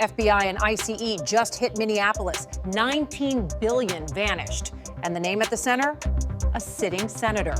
FBI and ICE just hit Minneapolis. $19 billion vanished. And the name at the center? A sitting senator.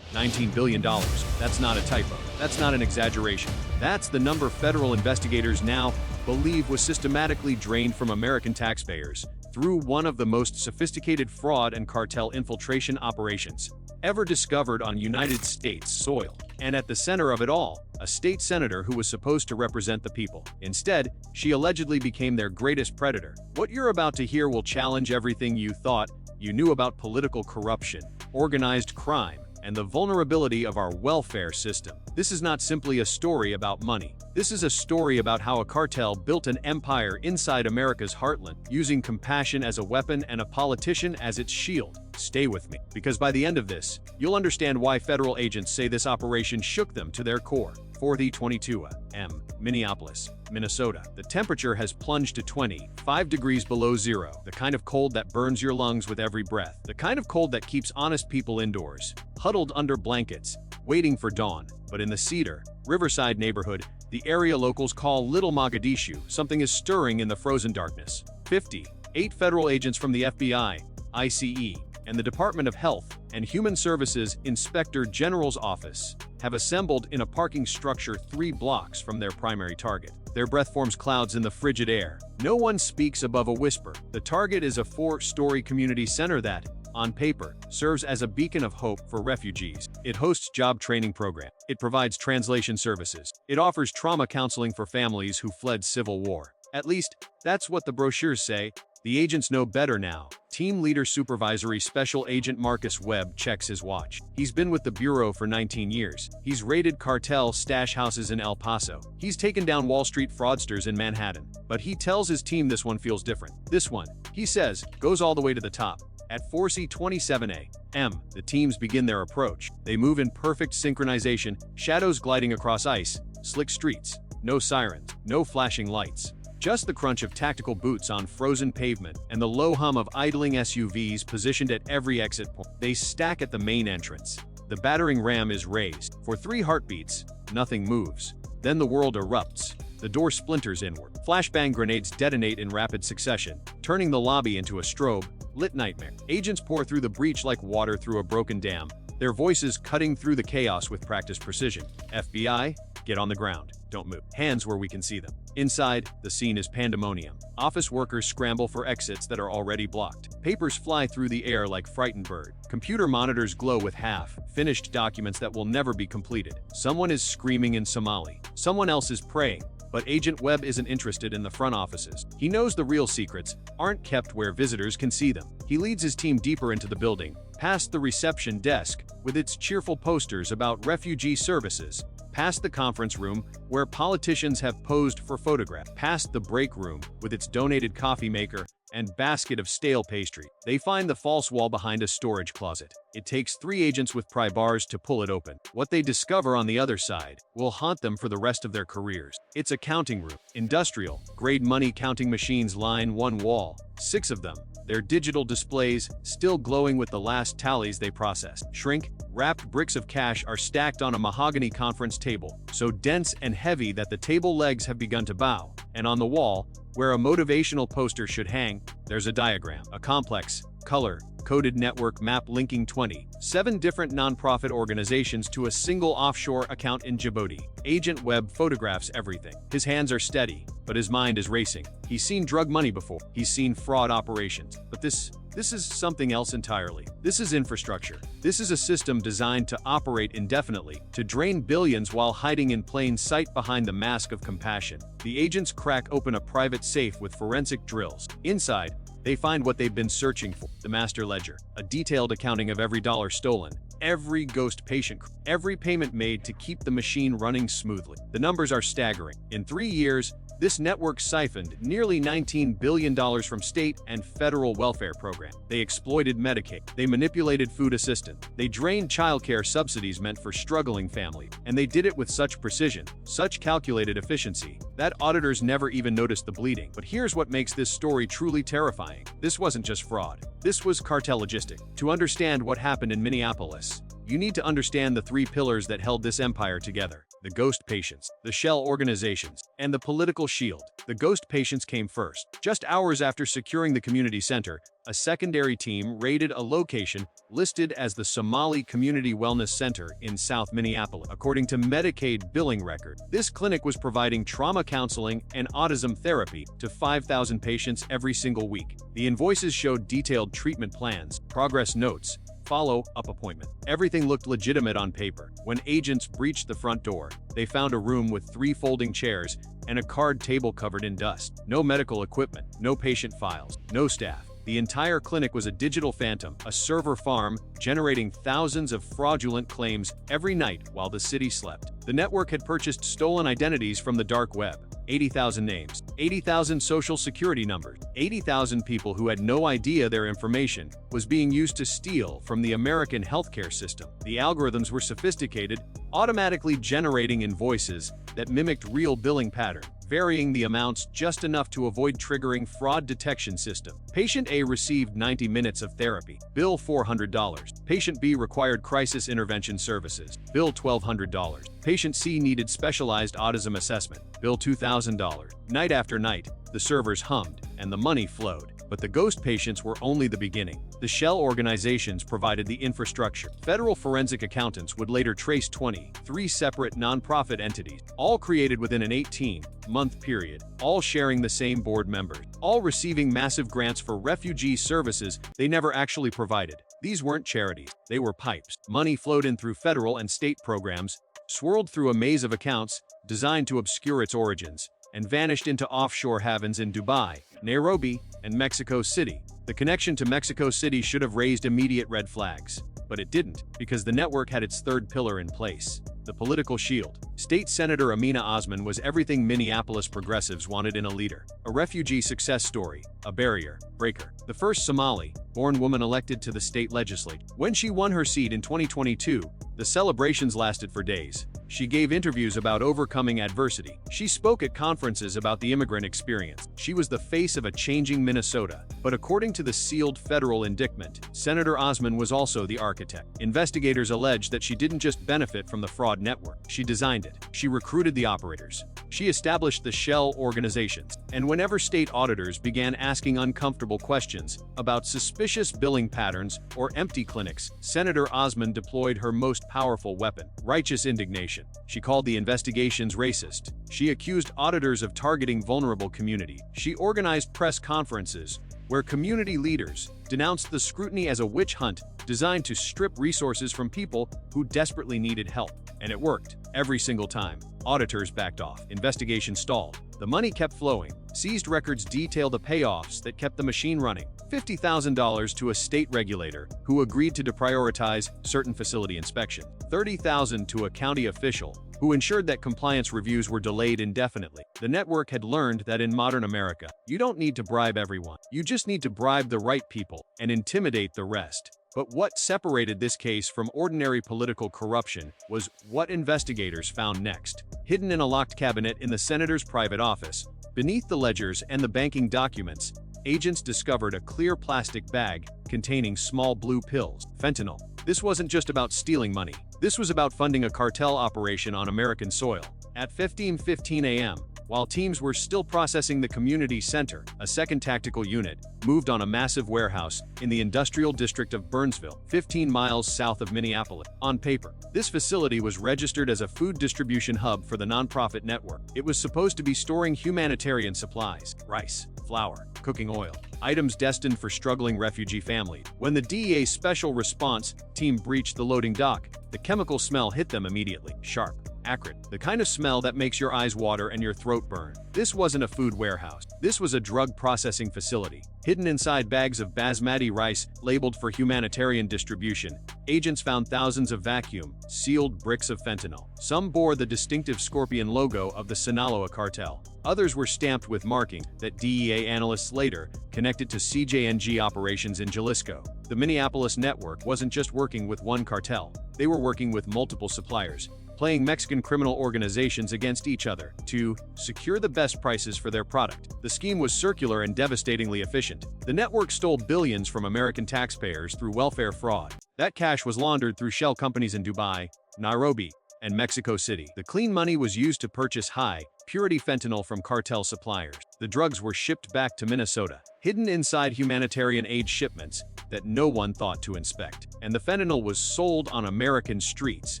$19 billion. That's not a typo. That's not an exaggeration. That's the number federal investigators now believe was systematically drained from American taxpayers through one of the most sophisticated fraud and cartel infiltration operations ever discovered on United States soil. And at the center of it all, a state senator who was supposed to represent the people. Instead, she allegedly became their greatest predator. What you're about to hear will challenge everything you thought you knew about political corruption, organized crime, and the vulnerability of our welfare system. This is not simply a story about money. This is a story about how a cartel built an empire inside America's heartland, using compassion as a weapon and a politician as its shield. Stay with me, because by the end of this, you'll understand why federal agents say this operation shook them to their core. 4022 a.m., Minneapolis, Minnesota. The temperature has plunged to 25 degrees below zero, the kind of cold that burns your lungs with every breath, the kind of cold that keeps honest people indoors, huddled under blankets, waiting for dawn. But in the Cedar, Riverside neighborhood, the area locals call Little Mogadishu, something is stirring in the frozen darkness. 58 federal agents from the FBI, ICE, and the Department of Health and Human Services Inspector General's office have assembled in a parking structure 3 blocks from their primary target. Their breath forms clouds in the frigid air. No one speaks above a whisper. The target is a 4-story community center that, on paper, serves as a beacon of hope for refugees. It hosts job training programs. It provides translation services. It offers trauma counseling for families who fled civil war. At least, that's what the brochures say. The agents know better now. Team Leader Supervisory Special Agent Marcus Webb checks his watch. He's been with the Bureau for 19 years. He's raided cartel stash houses in El Paso. He's taken down Wall Street fraudsters in Manhattan. But he tells his team this one feels different. This one, he says, goes all the way to the top. At 4:27 a.m., the teams begin their approach. They move in perfect synchronization, shadows gliding across ice, slick streets, no sirens, no flashing lights. Just the crunch of tactical boots on frozen pavement and the low hum of idling SUVs positioned at every exit point. They stack at the main entrance. The battering ram is raised. For 3 heartbeats, nothing moves. Then the world erupts. The door splinters inward. Flashbang grenades detonate in rapid succession, turning the lobby into a strobe-lit nightmare. Agents pour through the breach like water through a broken dam, their voices cutting through the chaos with practiced precision. FBI, get on the ground. Don't move. Hands where we can see them. Inside, the scene is pandemonium. Office workers scramble for exits that are already blocked. Papers fly through the air like frightened birds. Computer monitors glow with half-finished documents that will never be completed. Someone is screaming in Somali. Someone else is praying. But Agent Webb isn't interested in the front offices. He knows the real secrets aren't kept where visitors can see them. He leads his team deeper into the building, past the reception desk with its cheerful posters about refugee services, past the conference room where politicians have posed for photographs, past the break room with its donated coffee maker and basket of stale pastry. They find the false wall behind a storage closet. It takes 3 agents with pry bars to pull it open. What they discover on the other side will haunt them for the rest of their careers. It's a counting room. Industrial, grade money counting machines line one wall. 6 of them. Their digital displays still glowing with the last tallies they processed. Shrink-wrapped bricks of cash are stacked on a mahogany conference table, so dense and heavy that the table legs have begun to bow. And on the wall, where a motivational poster should hang, there's a diagram, a complex, color-coded network map linking 27 different nonprofit organizations to a single offshore account in Djibouti. Agent Webb photographs everything. His hands are steady, but his mind is racing. He's seen drug money before. He's seen fraud operations. But this is something else entirely. This is infrastructure. This is a system designed to operate indefinitely, to drain billions while hiding in plain sight behind the mask of compassion. The agents crack open a private safe with forensic drills. Inside, they find what they've been searching for, the master ledger, a detailed accounting of every dollar stolen, every ghost patient, every payment made to keep the machine running smoothly. The numbers are staggering. In 3 years, this network siphoned nearly $19 billion from state and federal welfare programs. They exploited Medicaid. They manipulated food assistance. They drained childcare subsidies meant for struggling families. And they did it with such precision, such calculated efficiency, that auditors never even noticed the bleeding. But here's what makes this story truly terrifying. This wasn't just fraud. This was cartel logistics. To understand what happened in Minneapolis, You need to understand the three pillars that held this empire together: the ghost patients, the shell organizations, and the political shield. The ghost patients came first. Just hours after securing the community center, a secondary team raided a location listed as the Somali Community Wellness Center in South Minneapolis. According to Medicaid billing record, this clinic was providing trauma counseling and autism therapy to 5,000 patients every single week. The invoices showed detailed treatment plans, progress notes, follow-up appointment. Everything looked legitimate on paper. When agents breached the front door, they found a room with 3 folding chairs and a card table covered in dust. No medical equipment, no patient files, no staff. The entire clinic was a digital phantom, a server farm, generating thousands of fraudulent claims every night while the city slept. The network had purchased stolen identities from the dark web. 80,000 names, 80,000 social security numbers, 80,000 people who had no idea their information was being used to steal from the American healthcare system. The algorithms were sophisticated, automatically generating invoices that mimicked real billing patterns, varying the amounts just enough to avoid triggering fraud detection system. Patient A received 90 minutes of therapy, bill $400. Patient B required crisis intervention services, bill $1,200. Patient C needed specialized autism assessment, bill $2,000. Night after night, the servers hummed and the money flowed. But the ghost patients were only the beginning. The shell organizations provided the infrastructure. Federal forensic accountants would later trace 23 separate nonprofit entities, all created within an 18-month period, all sharing the same board members, all receiving massive grants for refugee services they never actually provided. These weren't charities, they were pipes. Money flowed in through federal and state programs, swirled through a maze of accounts designed to obscure its origins, and vanished into offshore havens in Dubai, Nairobi, and Mexico City. The connection to Mexico City should have raised immediate red flags, but it didn't, because the network had its third pillar in place: the political shield. State Senator Amina Osman was everything Minneapolis progressives wanted in a leader: a refugee success story, a barrier breaker, the first Somali-born woman elected to the state legislature. When she won her seat in 2022, the celebrations lasted for days. She gave interviews about overcoming adversity. She spoke at conferences about the immigrant experience. She was the face of a changing Minnesota. But according to the sealed federal indictment, Senator Osman was also the architect. Investigators allege that she didn't just benefit from the fraud network. She designed it. She recruited the operators. She established the shell organizations. And whenever state auditors began asking uncomfortable questions about suspicious billing patterns or empty clinics, Senator Osman deployed her most powerful weapon: righteous indignation. She called the investigations racist. She accused auditors of targeting vulnerable communities. She organized press conferences where community leaders denounced the scrutiny as a witch hunt designed to strip resources from people who desperately needed help. And it worked. Every single time. Auditors backed off. Investigations stalled. The money kept flowing. Seized records detail the payoffs that kept the machine running. $50,000 to a state regulator who agreed to deprioritize certain facility inspection. $30,000 to a county official who ensured that compliance reviews were delayed indefinitely. The network had learned that in modern America, you don't need to bribe everyone. You just need to bribe the right people and intimidate the rest. But what separated this case from ordinary political corruption was what investigators found next. Hidden in a locked cabinet in the senator's private office, beneath the ledgers and the banking documents, agents discovered a clear plastic bag containing small blue pills, fentanyl. This wasn't just about stealing money. This was about funding a cartel operation on American soil. At 15:15 a.m., while teams were still processing the community center, a second tactical unit moved on a massive warehouse in the industrial district of Burnsville, 15 miles south of Minneapolis. On paper, this facility was registered as a food distribution hub for the nonprofit network. It was supposed to be storing humanitarian supplies: rice, flour, cooking oil, items destined for struggling refugee families. When the DEA Special Response Team breached the loading dock, the chemical smell hit them immediately: sharp, acrid, the kind of smell that makes your eyes water and your throat burn. This wasn't a food warehouse. This was a drug processing facility. Hidden inside bags of basmati rice labeled for humanitarian distribution, agents found thousands of vacuum-sealed bricks of fentanyl. Some bore the distinctive scorpion logo of the Sinaloa Cartel. Others were stamped with marking that DEA analysts later connected to CJNG operations in Jalisco. The Minneapolis network wasn't just working with one cartel. They were working with multiple suppliers, playing Mexican criminal organizations against each other to secure the best prices for their product. The scheme was circular and devastatingly efficient. The network stole billions from American taxpayers through welfare fraud. That cash was laundered through shell companies in Dubai, Nairobi, and Mexico City. The clean money was used to purchase high-purity fentanyl from cartel suppliers. The drugs were shipped back to Minnesota, hidden inside humanitarian aid shipments that no one thought to inspect. And the fentanyl was sold on American streets,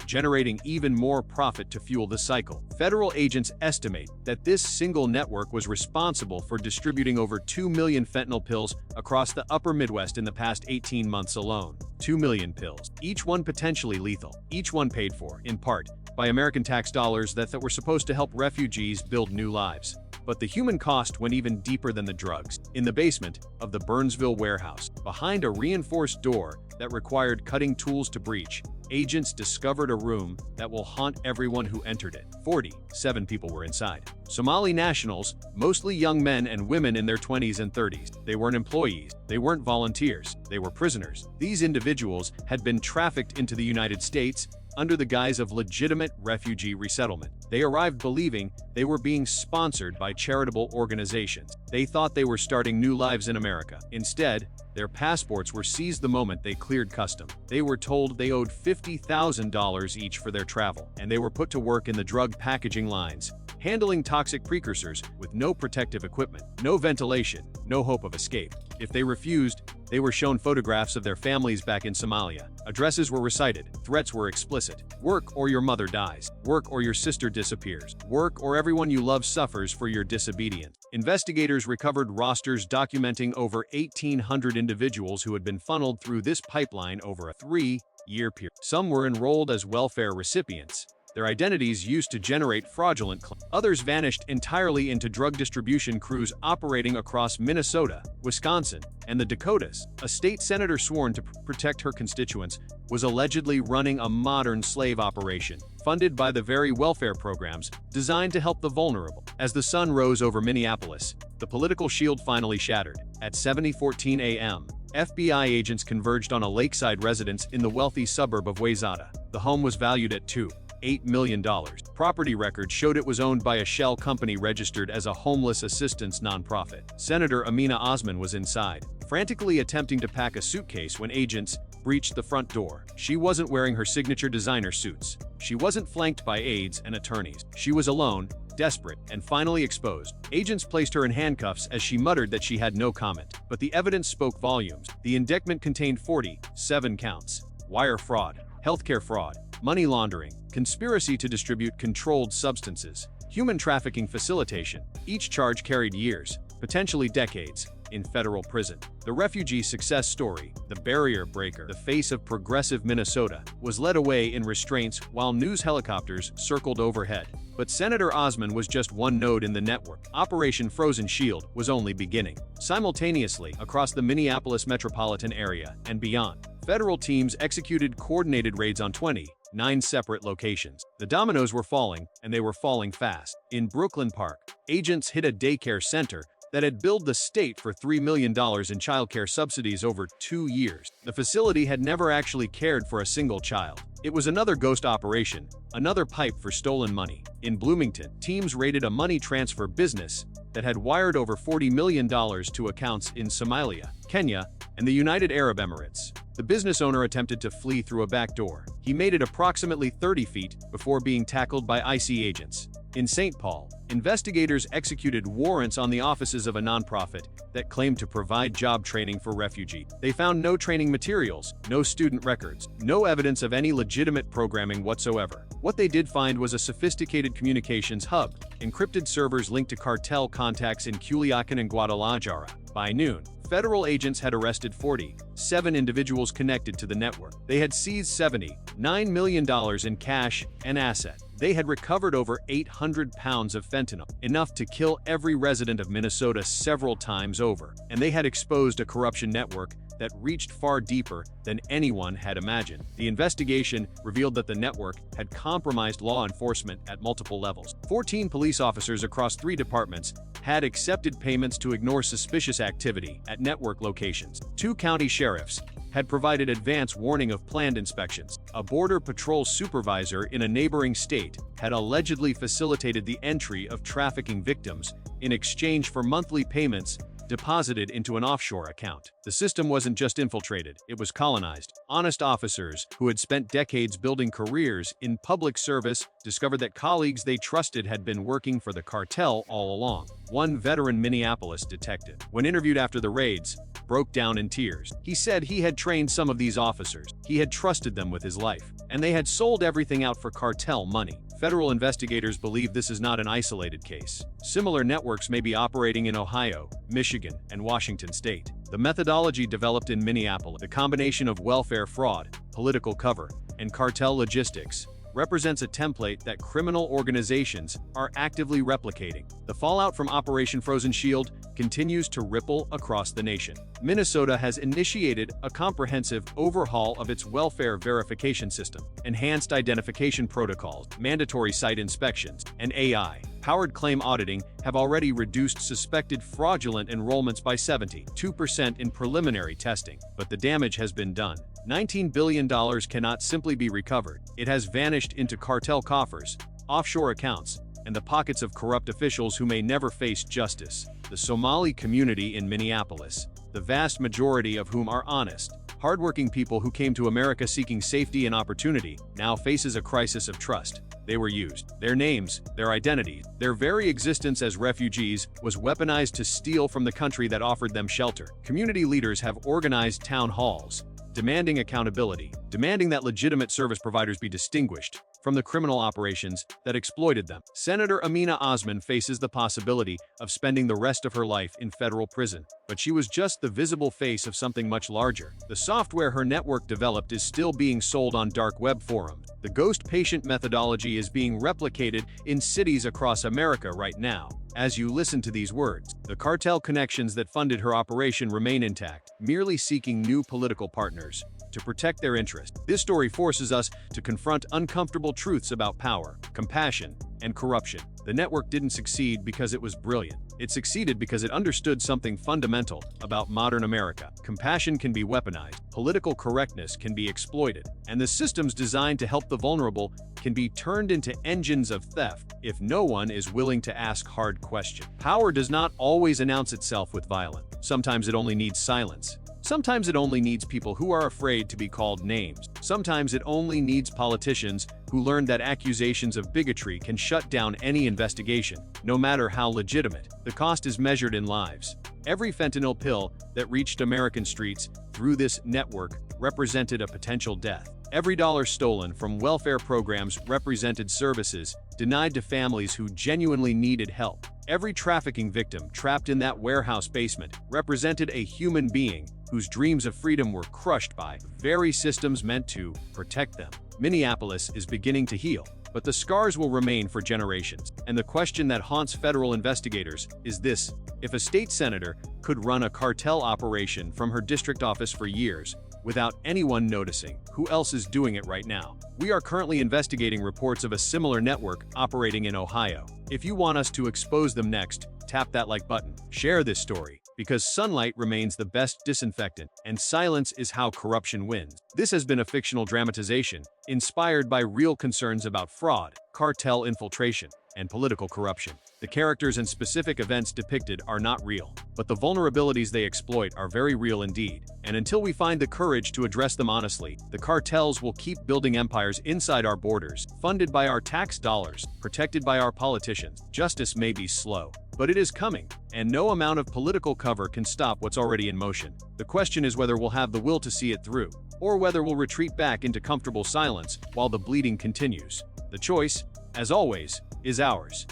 generating even more profit to fuel the cycle. Federal agents estimate that this single network was responsible for distributing over 2 million fentanyl pills across the upper Midwest in the past 18 months alone. 2 million pills, each one potentially lethal, each one paid for, in part, by American tax dollars that were supposed to help refugees build new lives. But the human cost went even deeper than the drugs. In the basement of the Burnsville warehouse, behind a reinforced door that required cutting tools to breach, agents discovered a room that will haunt everyone who entered it. 47 people were inside. Somali nationals, mostly young men and women in their 20s and 30s. They weren't employees. They weren't volunteers. They were prisoners. These individuals had been trafficked into the United States under the guise of legitimate refugee resettlement. They arrived believing they were being sponsored by charitable organizations. They thought they were starting new lives in America. Instead, their passports were seized the moment they cleared custom. They were told they owed $50,000 each for their travel, and they were put to work in the drug packaging lines, handling toxic precursors with no protective equipment, no ventilation, no hope of escape. If they refused, they were shown photographs of their families back in Somalia. Addresses were recited. Threats were explicit. Work or your mother dies. Work or your sister disappears. Work or everyone you love suffers for your disobedience. Investigators recovered rosters documenting over 1,800 individuals who had been funneled through this pipeline over a 3-year period. Some were enrolled as welfare recipients, their identities used to generate fraudulent claims. Others vanished entirely into drug distribution crews operating across Minnesota, Wisconsin, and the Dakotas. A state senator sworn to protect her constituents was allegedly running a modern slave operation, funded by the very welfare programs designed to help the vulnerable. As the sun rose over Minneapolis, the political shield finally shattered. At 7:14 a.m., FBI agents converged on a lakeside residence in the wealthy suburb of Wayzata. The home was valued at $8 million. Property records showed it was owned by a shell company registered as a homeless assistance nonprofit. Senator Amina Osman was inside, frantically attempting to pack a suitcase when agents breached the front door. She wasn't wearing her signature designer suits. She wasn't flanked by aides and attorneys. She was alone, desperate, and finally exposed. Agents placed her in handcuffs as she muttered that she had no comment. But the evidence spoke volumes. The indictment contained 47 counts: wire fraud, healthcare fraud, money laundering, conspiracy to distribute controlled substances, human trafficking facilitation. Each charge carried years, potentially decades, in federal prison. The refugee success story, the barrier breaker, the face of progressive Minnesota, was led away in restraints while news helicopters circled overhead. But Senator Osman was just one node in the network. Operation Frozen Shield was only beginning. Simultaneously, across the Minneapolis metropolitan area and beyond, federal teams executed coordinated raids on 29 separate locations. The dominoes were falling, and they were falling fast. In Brooklyn Park, agents hit a daycare center that had billed the state for $3 million in childcare subsidies over 2 years. The facility had never actually cared for a single child. It was another ghost operation, another pipe for stolen money. In Bloomington, teams raided a money transfer business that had wired over $40 million to accounts in Somalia, Kenya, and the United Arab Emirates. The business owner attempted to flee through a back door. He made it approximately 30 feet before being tackled by IC agents. In St. Paul, investigators executed warrants on the offices of a nonprofit that claimed to provide job training for refugees. They found no training materials, no student records, no evidence of any legitimate programming whatsoever. What they did find was a sophisticated communications hub, encrypted servers linked to cartel contacts in Culiacan and Guadalajara. By noon, federal agents had arrested 47 individuals connected to the network. They had seized $79 million in cash and assets. They had recovered over 800 pounds of fentanyl, enough to kill every resident of Minnesota several times over. And they had exposed a corruption network that reached far deeper than anyone had imagined. The investigation revealed that the network had compromised law enforcement at multiple levels. 14 police officers across 3 departments had accepted payments to ignore suspicious activity at network locations. 2 county sheriffs had provided advance warning of planned inspections. A Border Patrol supervisor in a neighboring state had allegedly facilitated the entry of trafficking victims in exchange for monthly payments deposited into an offshore account. The system wasn't just infiltrated, it was colonized. Honest officers who had spent decades building careers in public service discovered that colleagues they trusted had been working for the cartel all along. One veteran Minneapolis detective, when interviewed after the raids, broke down in tears. He said he had trained some of these officers, he had trusted them with his life, and they had sold everything out for cartel money. Federal investigators believe this is not an isolated case. Similar networks may be operating in Ohio, Michigan, and Washington state. The methodology developed in Minneapolis, the combination of welfare fraud, political cover, and cartel logistics, represents a template that criminal organizations are actively replicating. The fallout from Operation Frozen Shield continues to ripple across the nation. Minnesota has initiated a comprehensive overhaul of its welfare verification system. Enhanced identification protocols, mandatory site inspections, and AI-powered claim auditing have already reduced suspected fraudulent enrollments by 72% in preliminary testing. But the damage has been done. $19 billion cannot simply be recovered. It has vanished into cartel coffers, offshore accounts, and the pockets of corrupt officials who may never face justice. The Somali community in Minneapolis, the vast majority of whom are honest, hardworking people who came to America seeking safety and opportunity, now faces a crisis of trust. They were used. Their names, their identities, their very existence as refugees was weaponized to steal from the country that offered them shelter. Community leaders have organized town halls, demanding accountability, demanding that legitimate service providers be distinguished from the criminal operations that exploited them. Senator Amina Osman faces the possibility of spending the rest of her life in federal prison, but she was just the visible face of something much larger. The software her network developed is still being sold on dark web forums. The ghost patient methodology is being replicated in cities across America right now. As you listen to these words, the cartel connections that funded her operation remain intact, merely seeking new political partners to protect their interests. This story forces us to confront uncomfortable truths about power, compassion, and corruption. The network didn't succeed because it was brilliant. It succeeded because it understood something fundamental about modern America. Compassion can be weaponized, political correctness can be exploited, and the systems designed to help the vulnerable can be turned into engines of theft if no one is willing to ask hard questions. Power does not always announce itself with violence. Sometimes it only needs silence. Sometimes it only needs people who are afraid to be called names. Sometimes it only needs politicians who learned that accusations of bigotry can shut down any investigation, no matter how legitimate. The cost is measured in lives. Every fentanyl pill that reached American streets through this network represented a potential death. Every dollar stolen from welfare programs represented services denied to families who genuinely needed help. Every trafficking victim trapped in that warehouse basement represented a human being whose dreams of freedom were crushed by very systems meant to protect them. Minneapolis is beginning to heal, but the scars will remain for generations. And the question that haunts federal investigators is this: if a state senator could run a cartel operation from her district office for years without anyone noticing, who else is doing it right now? We are currently investigating reports of a similar network operating in Ohio. If you want us to expose them next, tap that like button. Share this story, because sunlight remains the best disinfectant, and silence is how corruption wins. This has been a fictional dramatization, inspired by real concerns about fraud, cartel infiltration, and political corruption. The characters and specific events depicted are not real, but the vulnerabilities they exploit are very real indeed. And until we find the courage to address them honestly, the cartels will keep building empires inside our borders, funded by our tax dollars, protected by our politicians. Justice may be slow, but it is coming, and no amount of political cover can stop what's already in motion. The question is whether we'll have the will to see it through, or whether we'll retreat back into comfortable silence while the bleeding continues. The choice, as always, is ours.